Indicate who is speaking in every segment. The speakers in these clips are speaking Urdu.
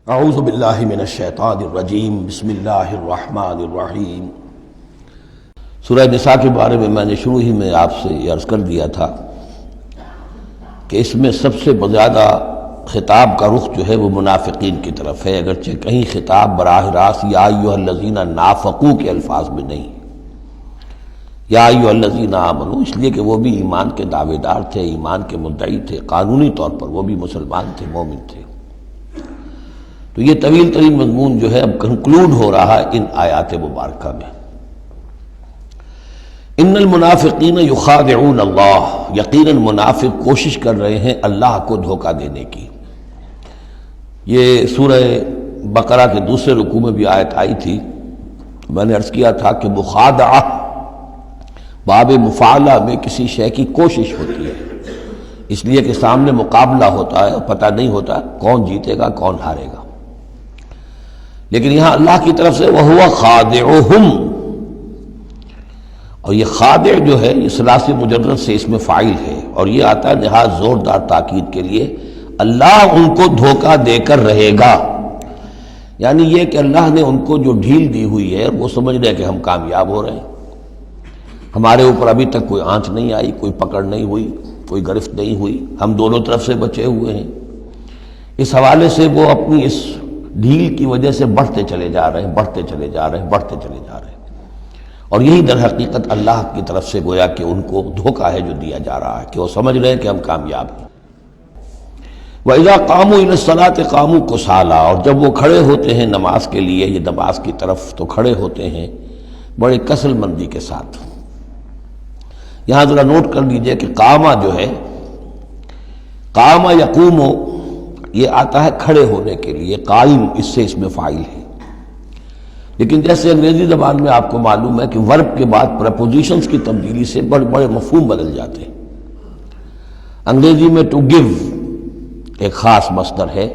Speaker 1: اعوذ باللہ من الشیطان الرجیم بسم اللہ الرحمن الرحیم۔ سورہ نساء کے بارے میں نے شروع ہی میں آپ سے یہ عرض کر دیا تھا کہ اس میں سب سے زیادہ خطاب کا رخ جو ہے وہ منافقین کی طرف ہے، اگرچہ کہیں خطاب براہ راست یا ایھا الذین نافقوا کے الفاظ میں نہیں، یا ایھا الذین آمنوا، اس لیے کہ وہ بھی ایمان کے دعوے دار تھے، ایمان کے مدعی تھے، قانونی طور پر وہ بھی مسلمان تھے، مومن تھے۔ تو یہ طویل ترین مضمون جو ہے اب کنکلوڈ ہو رہا ہے ان آیات مبارکہ میں۔ ان المنافقین یخادعون اللہ، یقیناً منافق کوشش کر رہے ہیں اللہ کو دھوکہ دینے کی۔ یہ سورہ بقرہ کے دوسرے رکوع میں بھی آیت آئی تھی، میں نے عرض کیا تھا کہ مخادعہ باب مفاعلہ میں کسی شے کی کوشش ہوتی ہے، اس لیے کہ سامنے مقابلہ ہوتا ہے اور پتہ نہیں ہوتا کون جیتے گا کون ہارے گا، لیکن یہاں اللہ کی طرف سے وَهُوَ خَادِعُهُمْ، اور یہ خادع جو ہے یہ ثلاثی مجرد سے اس میں فاعل ہے، اور یہ آتا ہے نہایت زوردار تاکید کے لیے، اللہ ان کو دھوکہ دے کر رہے گا، یعنی یہ کہ اللہ نے ان کو جو ڈھیل دی ہوئی ہے وہ سمجھ رہے کہ ہم کامیاب ہو رہے ہیں، ہمارے اوپر ابھی تک کوئی آنچ نہیں آئی، کوئی پکڑ نہیں ہوئی، کوئی گرفت نہیں ہوئی، ہم دونوں طرف سے بچے ہوئے ہیں۔ اس حوالے سے وہ اپنی اس ڈھیل کی وجہ سے بڑھتے چلے جا رہے ہیں، بڑھتے چلے جا رہے ہیں، بڑھتے چلے جا رہے ہیں، اور یہی در حقیقت اللہ کی طرف سے گویا کہ ان کو دھوکہ ہے جو دیا جا رہا ہے کہ وہ سمجھ رہے ہیں کہ ہم کامیاب ہیں۔ وَإِذَا قَامُوا إِلَى الصَّلَاةِ قَامُوا كُسَالَىٰ، اور جب وہ کھڑے ہوتے ہیں نماز کے لیے، یہ نماز کی طرف، تو کھڑے ہوتے ہیں بڑے کسل مندی کے ساتھ۔ یہاں ذرا نوٹ کر لیجئے کہ قامہ جو ہے، قامہ یقوم، یہ آتا ہے کھڑے ہونے کے لیے، قائم اس سے اس میں فاعل ہے، لیکن جیسے انگریزی زبان میں آپ کو معلوم ہے کہ ورب کے بعد پریپوزیشنز کی تبدیلی سے بڑے بڑے مفہوم بدل جاتے ہیں۔ انگریزی میں ٹو گیو ایک خاص مصدر ہے،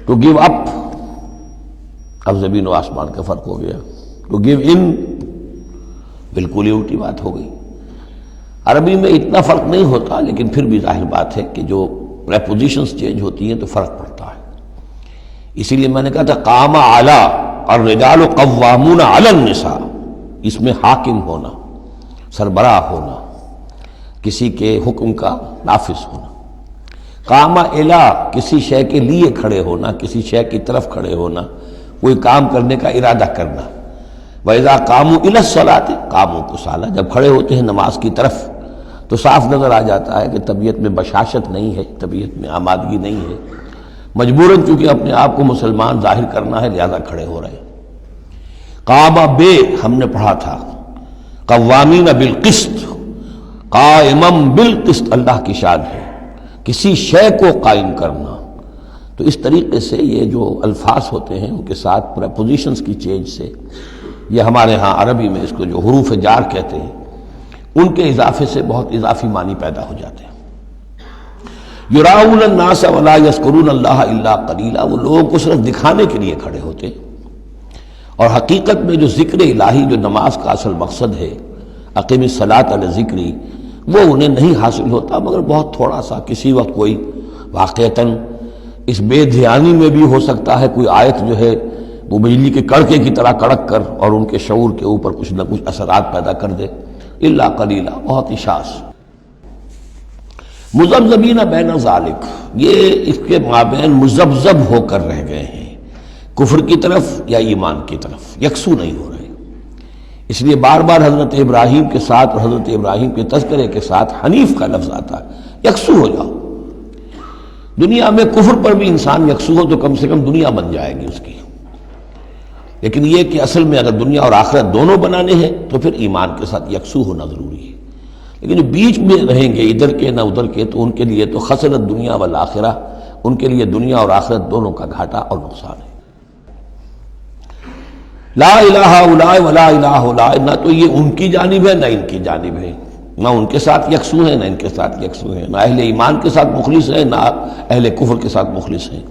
Speaker 1: ٹو گیو اپ، اب زمین و آسمان کا فرق ہو گیا، ٹو گیو ان بالکل ہی الٹی بات ہو گئی۔ عربی میں اتنا فرق نہیں ہوتا، لیکن پھر بھی ظاہر بات ہے کہ جو پریپوزیشنز چینج ہوتی ہیں تو فرق پڑتا ہے، اسی لیے میں نے کہا تھا قام اعلی الرجال قوامون علی النساء، اس میں حاکم ہونا، سربراہ ہونا، کسی کے حکم کا نافذ ہونا۔ قام الی کسی شے کے لیے کھڑے ہونا، کسی شے کی طرف کھڑے ہونا، کوئی کام کرنے کا ارادہ کرنا۔ وَإِذَا قَامُوا إِلَى الصَّلَاةِ قَامُوا كُسَالَىٰ، جب کھڑے ہوتے ہیں نماز کی طرف تو صاف نظر آ جاتا ہے کہ طبیعت میں بشاشت نہیں ہے، طبیعت میں آمادگی نہیں ہے، مجبوراً چونکہ اپنے آپ کو مسلمان ظاہر کرنا ہے لہذا کھڑے ہو رہے ہیں۔ قام بے ہم نے پڑھا تھا، قوامین بالقسط، قائمم بالقسط اللہ کی شان ہے، کسی شے کو قائم کرنا۔ تو اس طریقے سے یہ جو الفاظ ہوتے ہیں ان کے ساتھ پریپوزیشنز کی چینج سے، یہ ہمارے ہاں عربی میں اس کو جو حروف جار کہتے ہیں، ان کے اضافے سے بہت اضافی معنی پیدا ہو جاتے ہیں۔ یراؤن الناس ولا یذکرون اللہ الا قلیلا، وہ لوگوں کو صرف دکھانے کے لیے کھڑے ہوتے ہیں، اور حقیقت میں جو ذکر الہی جو نماز کا اصل مقصد ہے، اقیم الصلاۃ علی ذکری، وہ انہیں نہیں حاصل ہوتا مگر بہت تھوڑا سا، کسی وقت کوئی واقعتاً اس بے دھیانی میں بھی ہو سکتا ہے کوئی آیت جو ہے وہ بجلی کے کڑکے کی طرح کڑک کر اور ان کے شعور کے اوپر کچھ نہ کچھ اثرات پیدا کر دے، الا قلیلا، بہت ہی شاذ۔ مذبذبین بین ذالک، یہ اس کے مابین مذبذب ہو کر رہ گئے ہیں، کفر کی طرف یا ایمان کی طرف، یکسو نہیں ہو رہے، اس لیے بار بار حضرت ابراہیم کے ساتھ اور حضرت ابراہیم کے تذکرے کے ساتھ حنیف کا لفظ آتا ہے، یکسو ہو جاؤ۔ دنیا میں کفر پر بھی انسان یکسو ہو تو کم سے کم دنیا بن جائے گی اس کی، لیکن یہ کہ اصل میں اگر دنیا اور آخرت دونوں بنانے ہیں تو پھر ایمان کے ساتھ یکسو ہونا ضروری ہے، لیکن جو بیچ میں رہیں گے ادھر کے نہ ادھر کے، تو ان کے لیے تو خسرت دنیا والآخرہ، ان کے لیے دنیا اور آخرت دونوں کا گھاٹا اور نقصان ہے۔ لا الہ الا ولا الہ الا، نہ تو یہ ان کی جانب ہے نہ ان کی جانب ہے، نہ ان کے ساتھ یکسو ہیں نہ ان کے ساتھ یکسو ہیں، نہ اہل ایمان کے ساتھ مخلص ہیں نہ اہل کفر کے ساتھ مخلص ہیں۔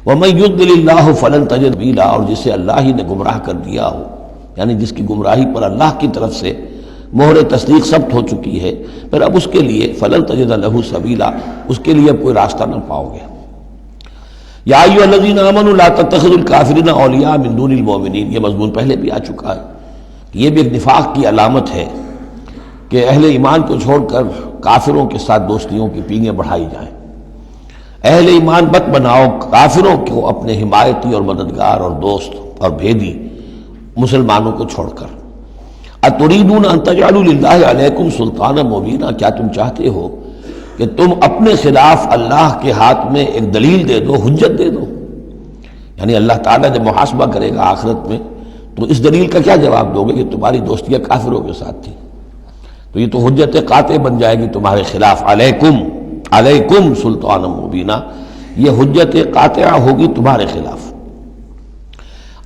Speaker 1: وَمَن يُضْلِلِ اللَّهُ فَلَن تَجِدَ لَهُ سَبِيلًا، اور جسے اللہ ہی نے گمراہ کر دیا ہو، یعنی جس کی گمراہی پر اللہ کی طرف سے مہر تصدیق ثبت ہو چکی ہے، پھر اب اس کے لیے فَلَن تَجِدَ لَهُ سَبِيلًا، اس کے لیے اب کوئی راستہ نہ پاؤ گے۔ یا ایھا الذین آمنوا لا تتخذوا الکافرین اولیاء من دون المؤمنین، یہ مضمون پہلے بھی آ چکا ہے کہ یہ بھی ایک نفاق کی علامت ہے کہ اہل ایمان کو چھوڑ کر کافروں کے ساتھ دوستیوں کی پینگیں بڑھائی جائیں۔ اہل ایمان مت بناؤ کافروں کو اپنے حمایتی اور مددگار اور دوست اور بھیدی مسلمانوں کو چھوڑ کر۔ اتریدون ان تجعلوا للہ علیکم سلطانا مبینا، کیا تم چاہتے ہو کہ تم اپنے خلاف اللہ کے ہاتھ میں ایک دلیل دے دو، حجت دے دو؟ یعنی اللہ تعالیٰ جب محاسبہ کرے گا آخرت میں تو اس دلیل کا کیا جواب دو گے کہ تمہاری دوستیاں کافروں کے ساتھ تھی؟ تو یہ تو حجت قاطع بن جائے گی تمہارے خلاف، علیکم سلطانا مبینا، یہ حجت قاطعہ ہوگی تمہارے خلاف۔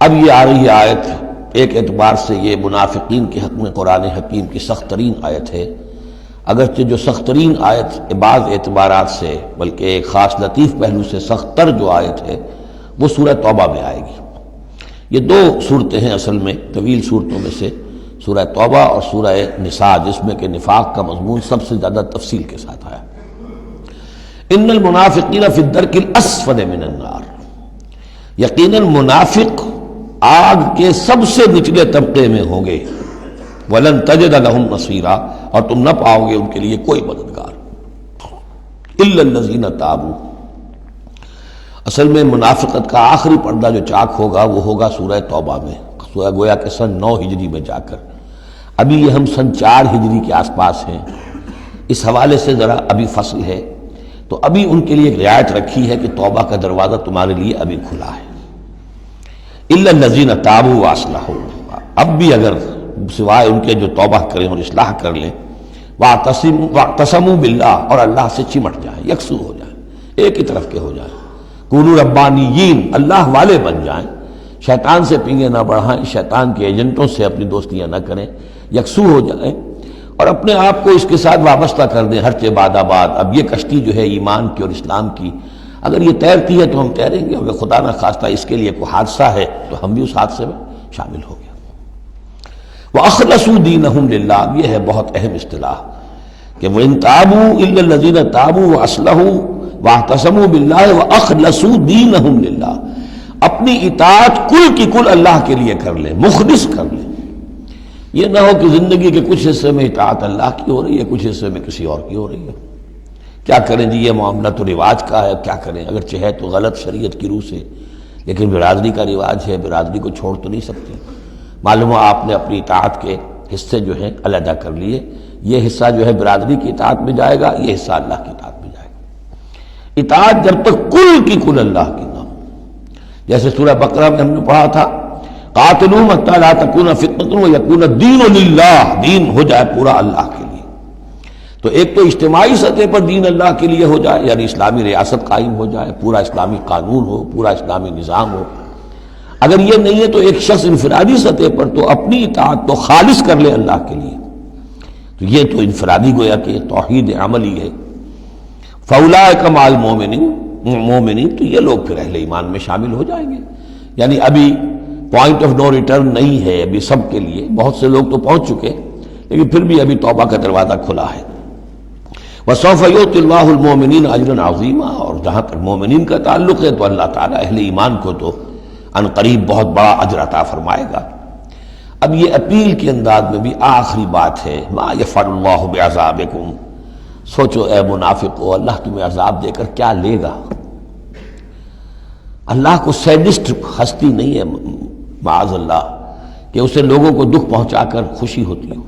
Speaker 1: اب یہ آ رہی آیت ایک اعتبار سے یہ منافقین کے حق میں قرآن حکیم کی سخت ترین آیت ہے، اگرچہ جو سخت ترین آیت بعض اعتبارات سے بلکہ ایک خاص لطیف پہلو سے سخت تر جو آیت ہے وہ سورہ توبہ میں آئے گی۔ یہ دو صورتیں ہیں اصل میں طویل صورتوں میں سے، سورہ توبہ اور سورہ نساء، جس میں کہ نفاق کا مضمون سب سے زیادہ تفصیل کے ساتھ آیا۔ ان المنافقین فی الدرک الاسفل من النار، یقیناً منافق آگ کے سب سے نچلے طبقے میں ہوں گے۔ وَلَن تَجِدَ لَهُمْ نَصِيرًا، اور تم نہ پاؤ گے ان کے لیے کوئی مددگار۔ إِلَّا الَّذِينَ تَابُوا، اصل میں منافقت کا آخری پردہ جو چاک ہوگا وہ ہوگا سورہ توبہ میں، سورہ گویا کہ سن 9 ہجری میں جا کر۔ ابھی یہ ہم سن 4 ہجری کے آس پاس ہیں، اس حوالے سے ذرا ابھی فصل ہے، تو ابھی ان کے لیے ایک رعایت رکھی ہے کہ توبہ کا دروازہ تمہارے لیے ابھی کھلا ہے۔ إِلَّا الَّذِينَ تَابُوا وَأَصْلَحُوا، اب بھی اگر سوائے ان کے جو توبہ کریں اور اصلاح کر لیں، وَاعْتَصَمُوا بِاللَّهِ، اور اللہ سے چمٹ جائیں، یکسو ہو جائیں، ایک ہی طرف کے ہو جائیں، کونوا ربانیین، اللہ والے بن جائیں، شیطان سے پینگیں نہ بڑھائیں، شیطان کے ایجنٹوں سے اپنی دوستیاں نہ کریں، یکسو ہو جائیں اور اپنے آپ کو اس کے ساتھ وابستہ کر دیں ہر باد آباد۔ اب یہ کشتی جو ہے ایمان کی اور اسلام کی، اگر یہ تیرتی ہے تو ہم تیریں گے، اگر خدا نہ خواستہ اس کے لیے کوئی حادثہ ہے تو ہم بھی اس حادثے میں شامل ہو گئے۔ وَأَخْلَصُوا دِينَهُمْ لِلَّهِ، یہ ہے بہت اہم اصطلاح کہ وَإِن تَابُوا إِلَّا الَّذِينَ تَابُوا وَأَصْلَحُوا وَاعْتَصَمُوا بِاللَّهِ وَأَخْلَصُوا دِينَهُمْ لِلَّهِ، اپنی اطاعت کل کی کل اللہ کے لیے کر لیں، مخلص کر لیں۔ یہ نہ ہو کہ زندگی کے کچھ حصے میں اطاعت اللہ کی ہو رہی ہے، کچھ حصے میں کسی اور کی ہو رہی ہے، کیا کریں جی، یہ معاملہ تو رواج کا ہے، کیا کریں، اگرچہ ہے تو غلط شریعت کی روح سے، لیکن برادری کا رواج ہے، برادری کو چھوڑ تو نہیں سکتے۔ معلوم ہو آپ نے اپنی اطاعت کے حصے جو ہیں علیحدہ کر لیے، یہ حصہ جو ہے برادری کی اطاعت میں جائے گا، یہ حصہ اللہ کی اطاعت میں جائے گا۔ اطاعت جب تک کل کی کل اللہ کی نہ ہو، جیسے سورہ بقرہ میں ہم نے پڑھا تھا قاتلوہم حتی لا تکون فتنۃ ویکون الدین للہ، دین ہو جائے پورا اللہ کے لیے۔ تو ایک تو اجتماعی سطح پر دین اللہ کے لیے ہو جائے، یعنی اسلامی ریاست قائم ہو جائے، پورا اسلامی قانون ہو، پورا اسلامی نظام ہو۔ اگر یہ نہیں ہے تو ایک شخص انفرادی سطح پر تو اپنی اطاعت تو خالص کر لے اللہ کے لیے، تو یہ تو انفرادی گویا کہ توحید عملی ہے۔ فَأُولَٰئِکَ مَعَ الْمُؤْمِنِينَ، تو یہ لوگ پھر اہل ایمان میں شامل ہو جائیں گے۔ یعنی ابھی پوائنٹ آف نو ریٹرن نہیں ہے ابھی سب کے لیے، بہت سے لوگ تو پہنچ چکے، لیکن پھر بھی ابھی توبہ کا دروازہ کھلا ہے۔ وَسَوْفَ يُؤْتِ اللَّهُ الْمُؤْمِنِينَ أَجْرًا عَظِيمًا، اور جہاں تک مومنین کا تعلق ہے تو اللہ تعالیٰ اہل ایمان کو تو ان قریب بہت بڑا اجر عطا فرمائے گا۔ اب یہ اپیل کے انداز میں بھی آخری بات ہے، مَا يَفْعَلُ اللَّهُ بِعَذَابِكُمْ، سوچو اے منافقو، اللہ تمہیں عذاب دے کر کیا لے گا؟ اللہ کو سیڈسٹ ہستی نہیں ہے معاذ اللہ کہ اسے لوگوں کو دکھ پہنچا کر خوشی ہوتی ہو۔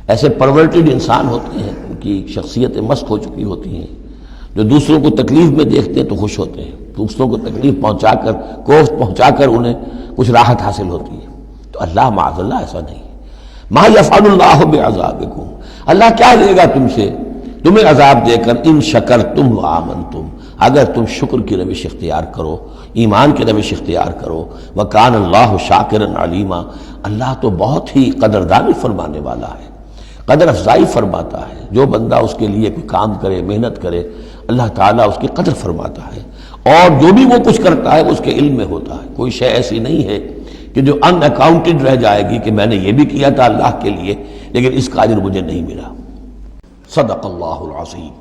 Speaker 1: ایسے پرورٹڈ انسان ہوتے ہیں، ان کی شخصیتیں مست ہو چکی ہوتی ہیں، جو دوسروں کو تکلیف میں دیکھتے ہیں تو خوش ہوتے ہیں، دوسروں کو تکلیف پہنچا کر، کوفت پہنچا کر انہیں کچھ راحت حاصل ہوتی ہے۔ تو اللہ معاذ اللہ ایسا نہیں ہے۔ ما یفعل اللہ بعذابکم، اللہ کیا لے گا تم سے، تمہیں عذاب دے کر، ان شکرتم وآمنتم، اگر تم شکر کی روش اختیار کرو، ایمان کی روش اختیار کرو۔ وکان اللہ شاکرا علیما، اللہ تو بہت ہی قدردانی فرمانے والا ہے، قدر افزائی فرماتا ہے۔ جو بندہ اس کے لیے کوئی کام کرے، محنت کرے، اللہ تعالیٰ اس کی قدر فرماتا ہے، اور جو بھی وہ کچھ کرتا ہے اس کے علم میں ہوتا ہے۔ کوئی شے ایسی نہیں ہے کہ جو ان اکاؤنٹڈ رہ جائے گی کہ میں نے یہ بھی کیا تھا اللہ کے لیے لیکن اس کا اجر مجھے نہیں ملا۔ صدق اللہ العظیم۔